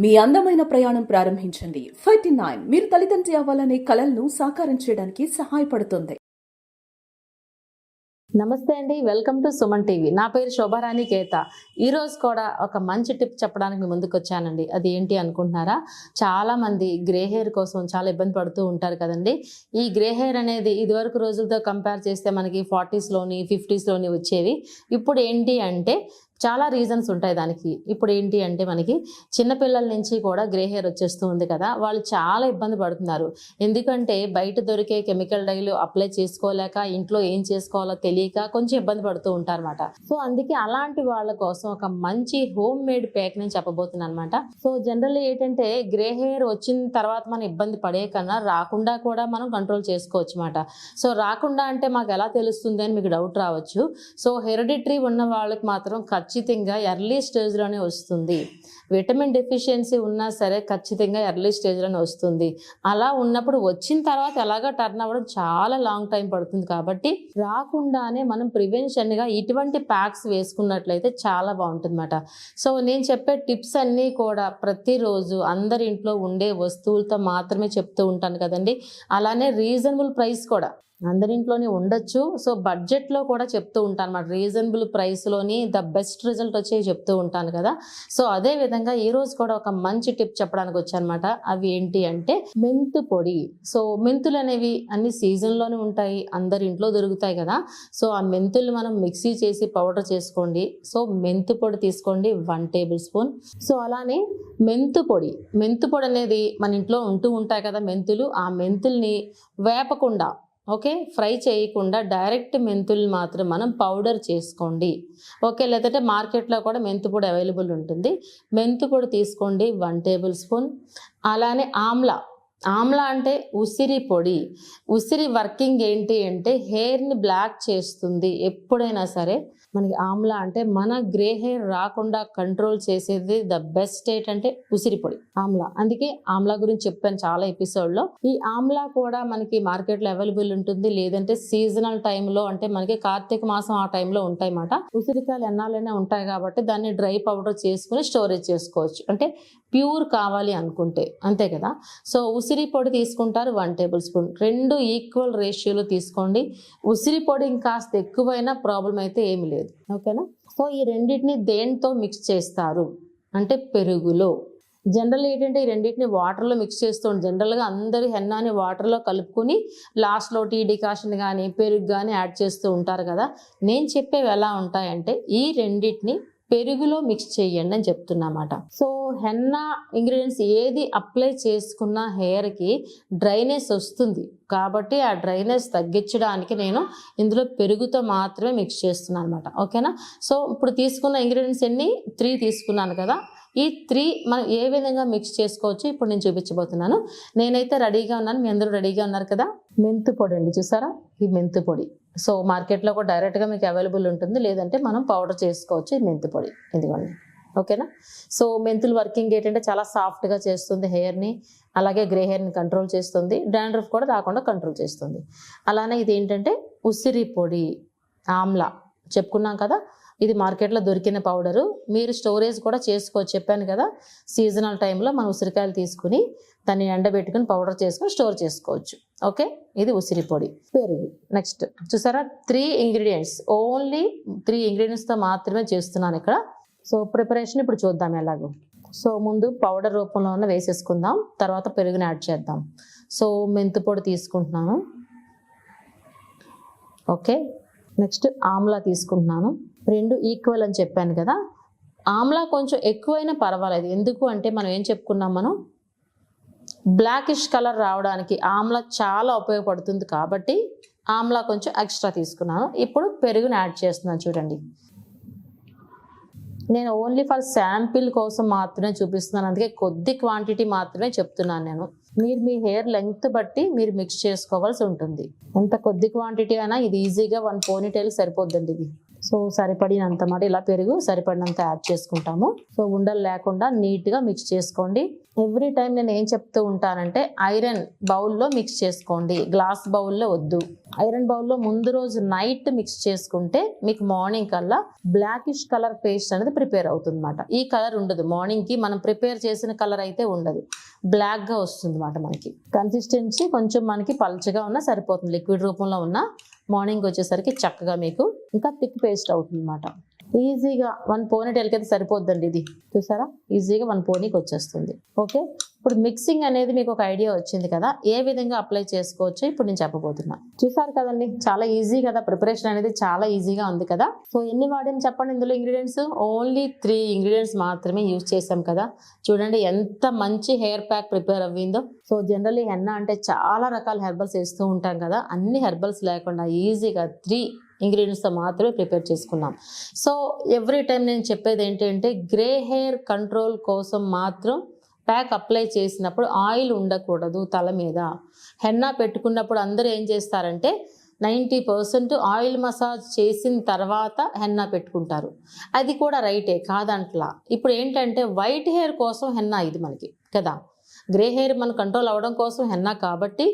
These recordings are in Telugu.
మీ అందమైన ప్రయాణం ప్రారంభించండి. 39 మీరు తల్లిదండ్రి అవ్వాలనే కలలను సాకారం చేయడానికి సహాయపడుతుంది. నమస్తే అండి, వెల్కమ్ టు సుమన్ టీవీ. నా పేరు శోభారాణి కేత. ఈరోజు కూడా ఒక మంచి టిప్ చెప్పడానికి మీ ముందుకు వచ్చానండి. అది ఏంటి అనుకుంటున్నారా? చాలామంది గ్రే హెయిర్ కోసం చాలా ఇబ్బంది పడుతూ ఉంటారు కదండి. ఈ గ్రే హెయిర్ అనేది ఇదివరకు రోజులతో కంపేర్ చేస్తే మనకి 40స్లోని 50స్లోని వచ్చేవి. ఇప్పుడు ఏంటి అంటే చాలా రీజన్స్ ఉంటాయి దానికి. ఇప్పుడు ఏంటి అంటే మనకి చిన్నపిల్లల నుంచి కూడా గ్రే హెయిర్ వచ్చేస్తూ ఉంది కదా, వాళ్ళు చాలా ఇబ్బంది పడుతున్నారు. ఎందుకంటే బయట దొరికే కెమికల్ డైలు అప్లై చేసుకోలేక, ఇంట్లో ఏం చేసుకోవాలో తెలియక కొంచెం ఇబ్బంది పడుతూ ఉంటారు అనమాట. సో అందుకే అలాంటి వాళ్ళ కోసం ఒక మంచి హోమ్ మేడ్ ప్యాక్ నేను చెప్పబోతున్నాను అనమాట. సో జనరల్లీ ఏంటంటే గ్రే హెయిర్ వచ్చిన తర్వాత మనం ఇబ్బంది పడే కన్నా రాకుండా కూడా మనం కంట్రోల్ చేసుకోవచ్చు అనమాట. సో రాకుండా అంటే మాకు ఎలా తెలుస్తుంది అని మీకు డౌట్ రావచ్చు. సో హెరిడిటరీ ఉన్న వాళ్ళకి మాత్రం ఖచ్చితంగా ఎర్లీ స్టేజ్లోనే వస్తుంది. విటమిన్ డెఫిషియన్సీ ఉన్నా సరే ఖచ్చితంగా ఎర్లీ స్టేజ్లోనే వస్తుంది. అలా ఉన్నప్పుడు వచ్చిన తర్వాత ఎలాగో టర్న్ అవ్వడం చాలా లాంగ్ టైం పడుతుంది. కాబట్టి రాకుండానే మనం ప్రివెన్షన్గా ఇటువంటి ప్యాక్స్ వేసుకున్నట్లయితే చాలా బాగుంటుంది అన్నమాట. సో నేను చెప్పే టిప్స్ అన్నీ కూడా ప్రతిరోజు అందరి ఇంట్లో ఉండే వస్తువులతో మాత్రమే చెప్తూ ఉంటాను కదండి. అలానే రీజనబుల్ ప్రైస్ కూడా అందరింట్లోనే ఉండొచ్చు. సో బడ్జెట్లో కూడా చెప్తూ ఉంటాను అన్నమాట. రీజనబుల్ ప్రైస్లోని ద బెస్ట్ రిజల్ట్ వచ్చి చెప్తూ ఉంటాను కదా. సో అదే విధంగా ఈరోజు కూడా ఒక మంచి టిప్ చెప్పడానికి వచ్చానమాట. అవి ఏంటి అంటే మెంతు పొడి. సో మెంతులు అనేవి అన్ని సీజన్లోనే ఉంటాయి, అందరి ఇంట్లో దొరుకుతాయి కదా. సో ఆ మెంతులు మనం మిక్సీ చేసి పౌడర్ చేసుకోండి. సో మెంతు పొడి తీసుకోండి 1 టేబుల్ స్పూన్. సో అలానే మెంతు పొడి అనేది మన ఇంట్లో ఉంటూ ఉంటాయి కదా మెంతులు. ఆ మెంతుల్ని వేపకుండా, ఓకే, ఫ్రై చేయకుండా డైరెక్ట్ మెంతులు మాత్రం మనం పౌడర్ చేసుకోండి. ఓకే, లేదంటే మార్కెట్లో కూడా మెంతు పొడి అవైలబుల్ ఉంటుంది. మెంతు పొడి తీసుకోండి 1 టేబుల్ స్పూన్. అలానే ఆమ్లా అంటే ఉసిరి పొడి. ఉసిరి వర్కింగ్ ఏంటి అంటే హెయిర్ని బ్లాక్ చేస్తుంది. ఎప్పుడైనా సరే మనకి ఆమ్లా అంటే మన గ్రే హెయిర్ రాకుండా కంట్రోల్ చేసేది ద బెస్ట్ ఏంటంటే ఉసిరి పొడి, ఆమ్లా. అందుకే ఆమ్లా గురించి చెప్పాను చాలా ఎపిసోడ్లో. ఈ ఆమ్లా కూడా మనకి మార్కెట్లో అవైలబుల్ ఉంటుంది. లేదంటే సీజనల్ టైంలో అంటే మనకి కార్తీక మాసం ఆ టైంలో ఉంటాయి అన్నమాట. ఉసిరికాయలు ఎన్నాళ్ళైనా ఉంటాయి కాబట్టి దాన్ని డ్రై పౌడర్ చేసుకుని స్టోరేజ్ చేసుకోవచ్చు, అంటే ప్యూర్ కావాలి అనుకుంటే, అంతే కదా. సో ఉసిరి పొడి తీసుకుంటారు 1 టేబుల్ స్పూన్. 2 ఈక్వల్ రేషియోలో తీసుకోండి. ఉసిరి పొడి ఇంకాస్త ఎక్కువైనా ప్రాబ్లం అయితే ఏమి లేదు, ఓకేనా. సో ఈ రెండింటిని దేంతో మిక్స్ చేస్తారు అంటే పెరుగులో. జనరల్ ఏంటంటే ఈ రెండింటిని వాటర్లో మిక్స్ చేస్తూ ఉంటారు. జనరల్గా అందరూ హెన్నాని వాటర్లో కలుపుకొని లాస్ట్లో టీ డికాషన్ కానీ పెరుగు కానీ యాడ్ చేస్తూ ఉంటారు కదా. నేను చెప్పేవి ఎలా ఉంటాయంటే ఈ రెండింటిని పెరుగులో మిక్స్ చేయండి అని చెప్తున్నమాట. సో హెన్నా ఇంగ్రీడియంట్స్ ఏది అప్లై చేసుకున్న హెయిర్కి డ్రైనెస్ వస్తుంది కాబట్టి ఆ డ్రైనెస్ తగ్గించడానికి నేను ఇందులో పెరుగుతో మాత్రమే మిక్స్ చేస్తున్నాను అనమాట, ఓకేనా. సో ఇప్పుడు తీసుకున్న ఇంగ్రీడియంట్స్ ఎన్ని 3 తీసుకున్నాను కదా. ఈ 3 మనం ఏ విధంగా మిక్స్ చేసుకోవచ్చు ఇప్పుడు నేను చూపించబోతున్నాను. నేనైతే రెడీగా ఉన్నాను, మీ అందరూ రెడీగా ఉన్నారు కదా. మెంతు పొడి అండి, చూసారా, ఈ మెంతు పొడి. సో మార్కెట్లో కూడా డైరెక్ట్గా మీకు అవైలబుల్ ఉంటుంది, లేదంటే మనం పౌడర్ చేసుకోవచ్చు ఈ మెంతు పొడి, ఇదిగోండి, ఓకేనా. సో మెంతులు వర్కింగ్ ఏంటంటే చాలా సాఫ్ట్గా చేస్తుంది హెయిర్ని, అలాగే గ్రే హెయిర్ని కంట్రోల్ చేస్తుంది, డాండ్రఫ్ కూడా రాకుండా కంట్రోల్ చేస్తుంది. అలానే ఇది ఏంటంటే ఉసిరి పొడి, ఆమ్లా చెప్పుకున్నాం కదా. ఇది మార్కెట్లో దొరికిన పౌడరు. మీరు స్టోరేజ్ కూడా చేసుకోవచ్చు, చెప్పాను కదా. సీజనల్ టైంలో మనం ఉసిరికాయలు తీసుకుని దాన్ని ఎండబెట్టుకుని పౌడర్ చేసుకుని స్టోర్ చేసుకోవచ్చు, ఓకే. ఇది ఉసిరి పొడి. పెరుగు నెక్స్ట్. చూసారా 3 ఇంగ్రీడియంట్స్, ఓన్లీ 3 ఇంగ్రీడియంట్స్తో మాత్రమే చేస్తున్నాను ఇక్కడ. సో ప్రిపరేషన్ ఇప్పుడు చూద్దాం ఎలాగో. సో ముందు పౌడర్ రూపంలో వేసేసుకుందాం, తర్వాత పెరుగుని యాడ్ చేద్దాం. సో మెంతు పొడి తీసుకుంటున్నాను, ఓకే. నెక్స్ట్ ఆమ్లా తీసుకుంటున్నాను. 2 ఈక్వల్ అని చెప్పాను కదా. ఆమ్లా కొంచెం ఎక్కువైనా పర్వాలేదు. ఎందుకు అంటే మనం ఏం చెప్పుకున్నాం, మనం బ్లాకిష్ కలర్ రావడానికి ఆమ్లా చాలా ఉపయోగపడుతుంది కాబట్టి ఆమ్లా కొంచెం ఎక్స్ట్రా తీసుకున్నాను. ఇప్పుడు పెరుగుని యాడ్ చేస్తున్నాను చూడండి. నేను ఓన్లీ ఫర్ శాంపిల్ కోసం మాత్రమే చూపిస్తున్నాను, అందుకే కొద్ది క్వాంటిటీ మాత్రమే చెప్తున్నాను నేను. మీరు మీ హెయిర్ లెంగ్త్ బట్టి మీరు మిక్స్ చేసుకోవాల్సి ఉంటుంది. ఎంత కొద్ది క్వాంటిటీ అయినా ఇది ఈజీగా 1 పోనీటైల్ సరిపోద్దండి ఇది. సో సరిపడినంత మాట ఇలా పెరుగు సరిపడినంత యాడ్ చేసుకుంటాము. సో ఉండలు లేకుండా నీట్గా మిక్స్ చేసుకోండి. ఎవ్రీ టైం నేను ఏం చెప్తూ ఉంటానంటే ఐరన్ బౌల్లో మిక్స్ చేసుకోండి, గ్లాస్ బౌల్లో వద్దు. ఐరన్ బౌల్లో ముందు రోజు నైట్ మిక్స్ చేసుకుంటే మీకు మార్నింగ్ కల్లా బ్లాకిష్ కలర్ పేస్ట్ అనేది ప్రిపేర్ అవుతుంది అనమాట. ఈ కలర్ ఉండదు, మార్నింగ్కి మనం ప్రిపేర్ చేసిన కలర్ అయితే ఉండదు, బ్లాక్గా వస్తుంది అనమాట. మనకి కన్సిస్టెన్సీ కొంచెం మనకి పల్చగా ఉన్నా సరిపోతుంది, లిక్విడ్ రూపంలో ఉన్న మార్నింగ్ వచ్చేసరికి చక్కగా మీకు ఇంకా థిక్ పేస్ట్ అవుతుంది అనమాట. ఈజీగా 1 పోనీటైల్కి అయితే సరిపోద్దండి. ఇది చూసారా, ఈజీగా 1 పోనీకి వచ్చేస్తుంది. ఓకే, ఇప్పుడు మిక్సింగ్ అనేది మీకు ఒక ఐడియా వచ్చింది కదా, ఏ విధంగా అప్లై చేసుకోవచ్చు ఇప్పుడు నేను చెప్పబోతున్నా. చూసారు కదండి, చాలా ఈజీ కదా, ప్రిపరేషన్ అనేది చాలా ఈజీగా ఉంది కదా. సో ఎన్ని వాడాము చెప్పండి ఇందులో ఇంగ్రీడియంట్స్? ఓన్లీ 3 ఇంగ్రీడియంట్స్ మాత్రమే యూజ్ చేసాం కదా. చూడండి ఎంత మంచి హెయిర్ ప్యాక్ ప్రిపేర్ అవ్విందో. సో జనరల్లీ హెన్నా అంటే చాలా రకాల హెర్బల్స్ వేస్తూ ఉంటాం కదా, అన్ని హెర్బల్స్ లేకుండా ఈజీగా 3 ఇంగ్రీడియంట్స్తో మాత్రమే ప్రిపేర్ చేసుకున్నాం. సో ఎవ్రీ టైం నేను చెప్పేది ఏంటంటే గ్రే హెయిర్ కంట్రోల్ కోసం మాత్రం ప్యాక్ అప్లై చేసినప్పుడు ఆయిల్ ఉండకూడదు తల మీద. హెన్నా పెట్టుకున్నప్పుడు అందరూ ఏం చేస్తారంటే 90% ఆయిల్ మసాజ్ చేసిన తర్వాత హెన్నా పెట్టుకుంటారు. అది కూడా రైటే కాదంట్లా. ఇప్పుడు ఏంటంటే వైట్ హెయిర్ కోసం హెన్నా ఇది మనకి కదా, గ్రే హెయిర్ మన కంట్రోల్ అవ్వడం కోసం హెన్నా కాబట్టి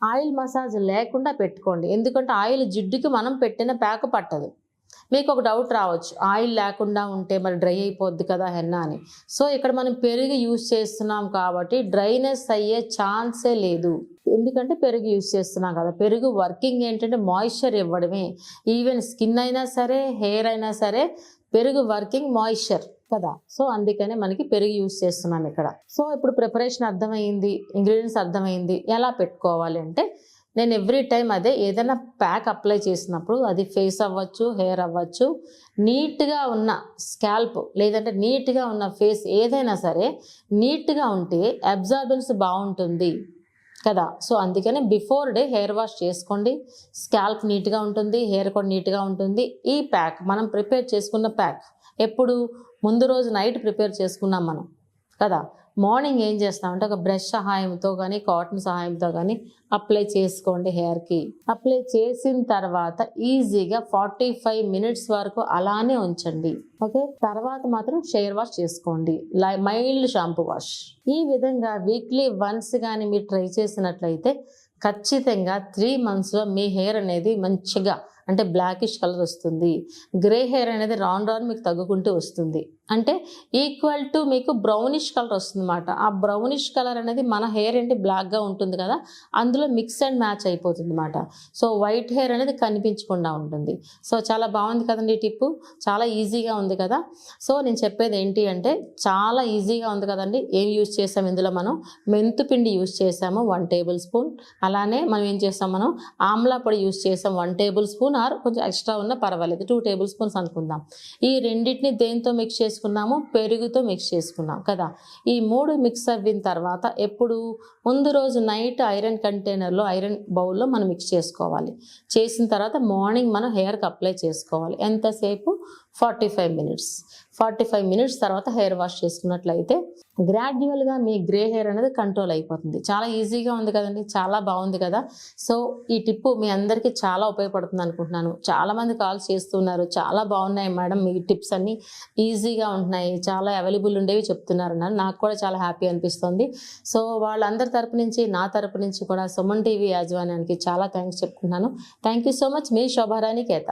ఆయిల్ మసాజ్ లేకుండా పెట్టుకోండి. ఎందుకంటే ఆయిల్ జిడ్డుకి మనం పెట్టిన ప్యాక్ పట్టదు. మీకు ఒక డౌట్ రావచ్చు, ఆయిల్ లేకుండా ఉంటే మరి డ్రై అయిపోద్ది కదా హెన్నా అని. సో ఇక్కడ మనం పెరుగు యూజ్ చేస్తున్నాం కాబట్టి డ్రైనెస్ అయ్యే ఛాన్సే లేదు. ఎందుకంటే పెరుగు యూజ్ చేస్తున్నాం కదా. పెరుగు వర్కింగ్ ఏంటంటే మాయిశ్చర్ ఇవ్వడమే. ఈవెన్ స్కిన్ అయినా సరే, హెయిర్ అయినా సరే, పెరుగు వర్కింగ్ మాయిశ్చర్ కదా. సో అందుకనే మనకి పెరుగు యూజ్ చేస్తున్నాం ఇక్కడ. సో ఇప్పుడు ప్రిపరేషన్ అర్థమైంది, ఇంగ్రీడియంట్స్ అర్థమైంది, ఎలా పెట్టుకోవాలి అంటే నేను ఎవ్రీ టైం అదే, ఏదైనా ప్యాక్ అప్లై చేసినప్పుడు అది ఫేస్ అవ్వచ్చు, హెయిర్ అవ్వచ్చు, నీట్గా ఉన్న స్కాల్ప్ లేదంటే నీట్గా ఉన్న ఫేస్ ఏదైనా సరే నీట్గా ఉంటే అబ్జార్బెన్స్ బాగుంటుంది కదా. సో అందుకనే బిఫోర్ డే హెయిర్ వాష్ చేసుకోండి, స్కాల్ప్ నీట్గా ఉంటుంది, హెయిర్ కూడా నీట్గా ఉంటుంది. ఈ ప్యాక్ మనం ప్రిపేర్ చేసుకున్న ప్యాక్ ఎప్పుడు ముందు రోజు నైట్ ప్రిపేర్ చేసుకున్నాం మనం కదా. మార్నింగ్ ఏం చేస్తామంటే ఒక బ్రష్ సహాయంతో కానీ కాటన్ సహాయంతో కానీ అప్లై చేసుకోండి హెయిర్కి. అప్లై చేసిన తర్వాత ఈజీగా 45 మినిట్స్ వరకు అలానే ఉంచండి. ఓకే, తర్వాత మాత్రం హెయిర్ వాష్ చేసుకోండి, మైల్డ్ షాంపూ వాష్. ఈ విధంగా వీక్లీ వన్స్ కానీ మీరు ట్రై చేసినట్లయితే ఖచ్చితంగా 3 monthsలో మీ హెయిర్ అనేది మంచిగా అంటే బ్లాకిష్ కలర్ వస్తుంది. గ్రే హెయిర్ అనేది రాను రాను మీకు తగ్గుకుంటూ వస్తుంది. అంటే ఈక్వల్ టు మీకు బ్రౌనిష్ కలర్ వస్తుంది అన్నమాట. ఆ బ్రౌనిష్ కలర్ అనేది మన హెయిర్ ఏంటి బ్లాక్గా ఉంటుంది కదా, అందులో మిక్స్ అండ్ మ్యాచ్ అయిపోతుంది అన్నమాట. సో వైట్ హెయిర్ అనేది కనిపించకుండా ఉంటుంది. సో చాలా బాగుంది కదండి ఈ టిప్పు, చాలా ఈజీగా ఉంది కదా. సో నేను చెప్పేది ఏంటి అంటే చాలా ఈజీగా ఉంది కదండి. ఏం యూజ్ చేసాము ఇందులో? మనం మెంతుపిండి యూజ్ చేసాము 1 tablespoon. అలానే మనం ఏం చేస్తాం, మనం ఆమ్లా పొడి యూజ్ చేసాం 1 tablespoon, ఆర్ కొంచెం ఎక్స్ట్రా ఉన్నా పర్వాలేదు 2 tablespoons అనుకుందాం. ఈ రెండింటిని దేంతో మిక్స్ చేసుకున్నాము? పెరుగుతో మిక్స్ చేసుకున్నాం కదా. ఈ 3 మిక్స్ అయిన తర్వాత ఎప్పుడు ముందు రోజు నైట్ ఐరన్ కంటైనర్లో, ఐరన్ బౌల్లో మనం మిక్స్ చేసుకోవాలి. చేసిన తర్వాత మార్నింగ్ మనం హెయిర్కి అప్లై చేసుకోవాలి. ఎంతసేపు? 45 minutes. 45 minutes తర్వాత హెయిర్ వాష్ చేసుకున్నట్లయితే గ్రాడ్యువల్గా మీ గ్రే హెయిర్ అనేది కంట్రోల్ అయిపోతుంది. చాలా ఈజీగా ఉంది కదండి, చాలా బాగుంది కదా. సో ఈ టిప్పు మీ అందరికీ చాలా ఉపయోగపడుతుంది అనుకుంటున్నాను. చాలామంది కాల్స్ చేస్తున్నారు, చాలా బాగున్నాయి మేడం మీ టిప్స్ అన్నీ ఈజీగా ఉంటున్నాయి, చాలా అవైలబుల్ ఉండేవి చెప్తున్నారు. నాకు కూడా చాలా హ్యాపీ అనిపిస్తుంది. సో వాళ్ళందరి తరపు నుంచి, నా తరపు నుంచి కూడా సుమన్ టీవీ యాజమాన్యానికి చాలా థ్యాంక్స్ చెప్పుకుంటున్నాను. Thank you so much. మీ శోభారాణి కేత.